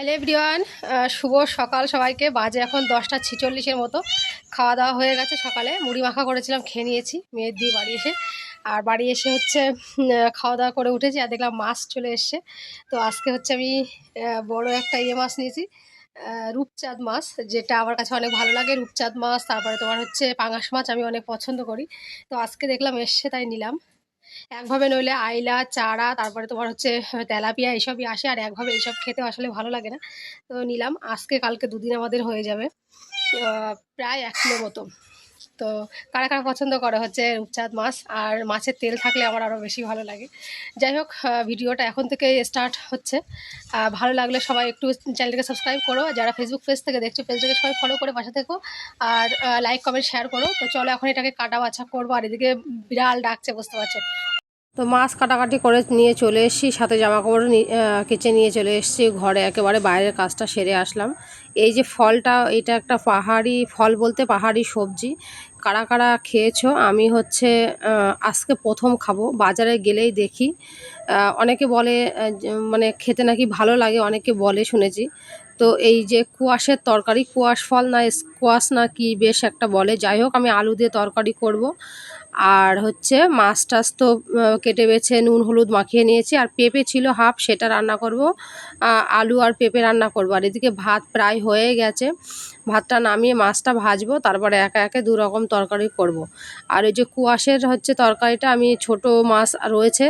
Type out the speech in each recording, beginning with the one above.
Hello everyone, শুভ সকাল সবাইকে। বাজে এখন 10টা 46 মতো। খাওয়া দাওয়া হয়ে গেছে। সকালে মুড়ি মাখা করেছিলাম, খেয়ে নিয়েছি মেয়ের দিয়ে বাড়ি এসে। আর বাড়ি এসে হচ্ছে খাওয়া দাওয়া করে উঠেছি আর দেখলাম মাছ চলে এসছে। তো আজকে হচ্ছে আমি বড় একটা মাছ নিয়েছি, রূপচাঁদ মাছ, যেটা আমার কাছে অনেক ভালো লাগে। রূপচাঁদ মাছ, তারপরে তোমার হচ্ছে পাঙাশ মাছ আমি অনেক পছন্দ করি। তো আজকে দেখলাম এসছে, তাই নিলাম। একভাবে নইলে আইলা, চারা, তারপরে তোমার হচ্ছে তেলাপিয়া এসবই আসে, আর একভাবে এইসব খেতে আসলে ভালো লাগে না। তো নিলাম, আজকে কালকে দুদিন আমাদের হয়ে যাবে। প্রায় 1 কিলো মতো। তো কারা কারা পছন্দ করে হচ্ছে রূপচাঁদ মাছ, আর মাছের তেল থাকলে আমার আরও বেশি ভালো লাগে। যাই হোক, ভিডিওটা এখন থেকে স্টার্ট হচ্ছে। ভালো লাগলে সবাই একটু চ্যানেলটাকে সাবস্ক্রাইব করো, যারা ফেসবুক পেজ থেকে দেখছো পেজটাকে সবাই ফলো করে পাশে থেকো, আর লাইক কমেন্ট শেয়ার করো। তো চলো এখন এটাকে কাটা বাছা করবো। আর এদিকে বিড়াল ডাকছে, বুঝতে পারছো। তো মাছ কাটাকাটি করে নিয়ে চলে এসেছি, সাথে জামা কাপড় কেচে নিয়ে চলে এসেছি ঘরে, একেবারে বাইরের কাজটা সেরে আসলাম। এই যে ফলটা, এটা একটা পাহাড়ি ফল, বলতে পাহাড়ি সবজি। কারা কারা খেয়েছো? আমি হচ্ছে আজকে প্রথম খাবো। বাজারে গেলেই দেখি অনেকে বলে মানে খেতে নাকি ভালো লাগে, অনেকে বলে শুনেছি। তো এই যে কুয়াশের তরকারি, কুয়াশ ফল না স্কোয়াশ না কি বেশ একটা বলে, যাই হোক আমি আলু দিয়ে তরকারি করব। আর হচ্ছে মাছ টাছ তো কেটে বেছে নুন হলুদ মাখিয়ে নিয়েছি, আর পেঁপে ছিল হাফ, সেটা রান্না করব। আলু আর পেঁপে রান্না করব। আর এদিকে ভাত প্রায় হয়ে গেছে, ভাতটা নামিয়ে মাছটা ভাজবো, তারপরে একে একে দু রকম তরকারি করব। আর ওই যে কুয়াশের হচ্ছে তরকারিটা, আমি ছোট মাছ রয়েছে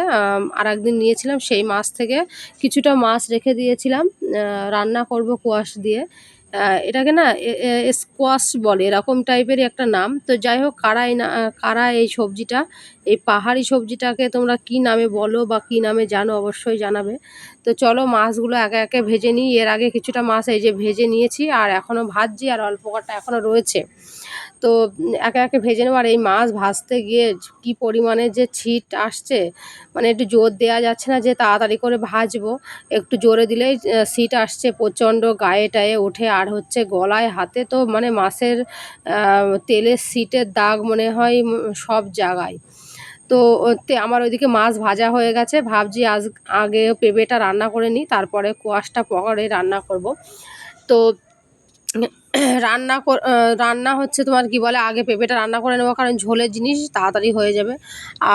আর একদিন নিয়েছিলাম, সেই মাছ থেকে কিছুটা মাছ রেখে দিয়েছিলাম, রান্না করব কুয়াশ দিয়ে। এটাকে না স্কোয়াশ বলে, এরকম টাইপেরই একটা নাম। তো যাই হোক, কারা এই সবজিটা, এই পাহাড়ি সবজিটাকে তোমরা কি নামে বলো বা কি নামে জানো অবশ্যই জানাবে। তো চলো মাছগুলো একে একে ভেজে নিই। এর আগে কিছুটা মাছ এই যে ভেজে নিয়েছি, আর এখনও ভাজছি, আর অল্প কটা এখনও রয়েছে। তো একে একে ভেজে নেবো। আর এই মাছ ভাজতে গিয়ে কি পরিমাণে যে ছিট আসছে, মানে একটু জোর দেওয়া যাচ্ছে না যে তাড়াতাড়ি করে ভাজবো, একটু জোরে দিলেই ছিট আসছে প্রচণ্ড, গায়ে টায়ে ওঠে, আর হচ্ছে গলায় হাতে, তো মানে মাছের তেলের ছিটের দাগ মনে হয় সব জায়গায়। তো আমার ওইদিকে মাছ ভাজা হয়ে গেছে, ভাবছি আগে পেঁপেটা রান্না করে নিই, তারপরে কোয়াশটা পরে রান্না করব। তো রান্না হচ্ছে তোমার কি বলে, আগে পেঁপেটা রান্না করে নেবো, কারণ ঝোলের জিনিস তাড়াতাড়ি হয়ে যাবে।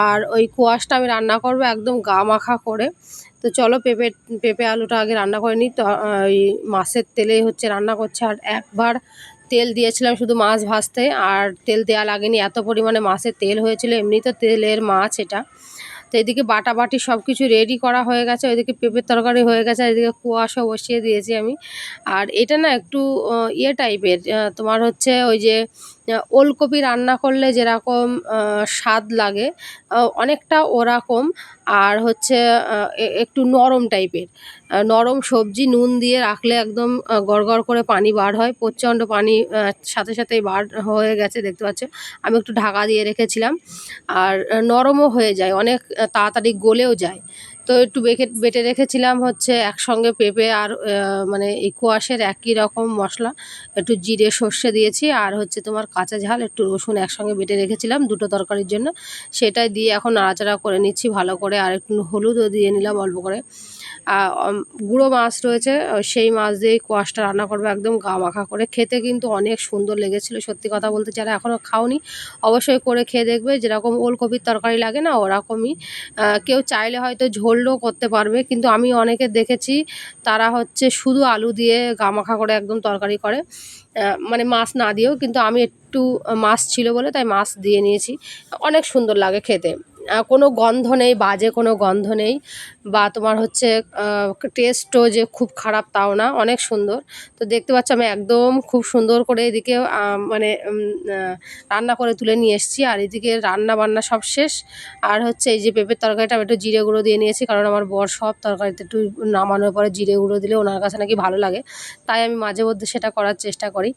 আর ওই কোয়াশটা আমি রান্না করব একদম গা মাখা করে। তো চলো পেঁপে আলুটা আগে রান্না করে নিই। তো ওই মাছের তেলে হচ্ছে রান্না করছে, আর একবার তেল দিয়েছিলাম শুধু মাছ ভাজতে, আর তেল দেওয়া লাগেনি, এত পরিমাণে মাছের তেল হয়েছিল, এমনি তো তেলের মাছ এটা। তো এদিকে বাটাবাটি সব কিছু রেডি করা হয়ে গেছে, ওইদিকে পেঁপের তরকারি হয়ে গেছে, আর এদিকে কুয়াশা বসিয়ে দিয়েছি আমি। আর এটা না একটু টাইপের, তোমার হচ্ছে ওই যে ওলকপি রান্না করলে যেরকম স্বাদ লাগে, অনেকটা ওরকম। আর হচ্ছে একটু নরম টাইপের, নরম সবজি, নুন দিয়ে রাখলে একদম গড়গড় করে পানি বার হয়, প্রচণ্ড পানি সাথে সাথেই বার হয়ে গেছে, দেখতে পাচ্ছ। আমি একটু ঢাকা দিয়ে রেখেছিলাম, আর নরমও হয়ে যায়, অনেক তাড়াতাড়ি গলেও যায়। তো একটু বেটে রেখেছিলাম হচ্ছে একসঙ্গে পেঁপে আর মানে এই কোয়াশের একই রকম মশলা, একটু জিরে সর্ষে দিয়েছি, আর হচ্ছে তোমার কাঁচা ঝাল, একটু রসুন একসঙ্গে বেটে রেখেছিলাম দুটো তরকারির জন্য, সেটাই দিয়ে এখন নাড়াচাড়া করে নিচ্ছি ভালো করে। আর একটু হলুদও দিয়ে নিলাম অল্প করে। গুঁড়ো মাছ রয়েছে, সেই মাছ দিয়েই কোয়াশটা রান্না করবো একদম গা মাখা করে। খেতে কিন্তু অনেক সুন্দর লেগেছিলো, সত্যি কথা বলতে, যারা এখনও খাওনি অবশ্যই করে খেয়ে দেখবে। যেরকম ওলকপির তরকারি লাগে না, ওরকমই। কেউ চাইলে হয়তো ঝোলও করতে পারবে, কিন্তু আমি অনেকে দেখেছি তারা হচ্ছে শুধু আলু দিয়ে গা মাখা করে একদম তরকারি করে, মানে মাছ না দিয়েও। কিন্তু আমি একটু মাছ ছিল বলে তাই মাছ দিয়ে নিয়েছি। অনেক সুন্দর লাগে খেতে, কোনো গন্ধ নেই, বাজে কোনো গন্ধ নেই, বা তোমার হচ্ছে টেস্টও যে খুব খারাপ তাও না, অনেক সুন্দর। তো দেখতে পাচ্ছ আমি একদম খুব সুন্দর করে এদিকে মানে রান্না করে তুলে নিয়ে এসেছি, আর এদিকে রান্না বান্না সব শেষ। আর হচ্ছে এই যে পেঁপের তরকারিটা আমি একটু জিরে গুঁড়ো দিয়ে নিয়েছি, কারণ আমার বর সব তরকারিতে একটু নামানোর পরে জিরে গুঁড়ো দিলে ওনার কাছে নাকি ভালো লাগে, তাই আমি মাঝে মধ্যে সেটা করার চেষ্টা করি।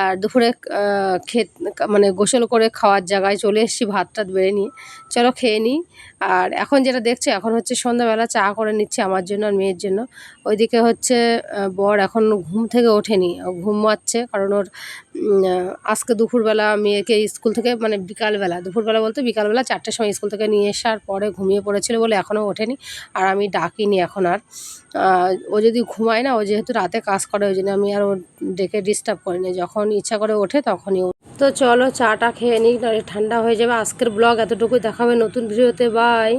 আর দুপুরে মানে গোসল করে খাওয়ার জায়গায় চলে এসেছি, ভাত টাত বেড়ে নিয়ে। চলো খেয়ে নিই। আর এখন যেটা দেখছো এখন হচ্ছে সন্ধ্যাবেলা চা করে নিচ্ছে আমার জন্য আর মেয়ের জন্য। ওইদিকে হচ্ছে বর এখন ঘুম থেকে ওঠেনি, ও ঘুমাচ্ছে কারণ ওর আজকে দুপুরবেলা মেয়েকে স্কুল থেকে মানে বিকালবেলা, দুপুরবেলা বলতে বিকালবেলা 4টের সময় স্কুল থেকে নিয়ে আসার পরে ঘুমিয়ে পড়েছিল বলে এখনও ওঠেনি। আর আমি ডাকিনি এখন আর। ও যদি ঘুমায় না, ও যেহেতু রাতে কাজ করে ওই জন্য আমি আর ও ডেকে ডিস্টার্ব করিনি, যখন ইচ্ছা করে ওঠে তখনই। তো চলো চাটা খেয়ে নিই, নাহলে ঠান্ডা হয়ে যাবে। আজকের ব্লগ এতটুকুই, দেখাবে নতুন ভিডিওতে। বাই।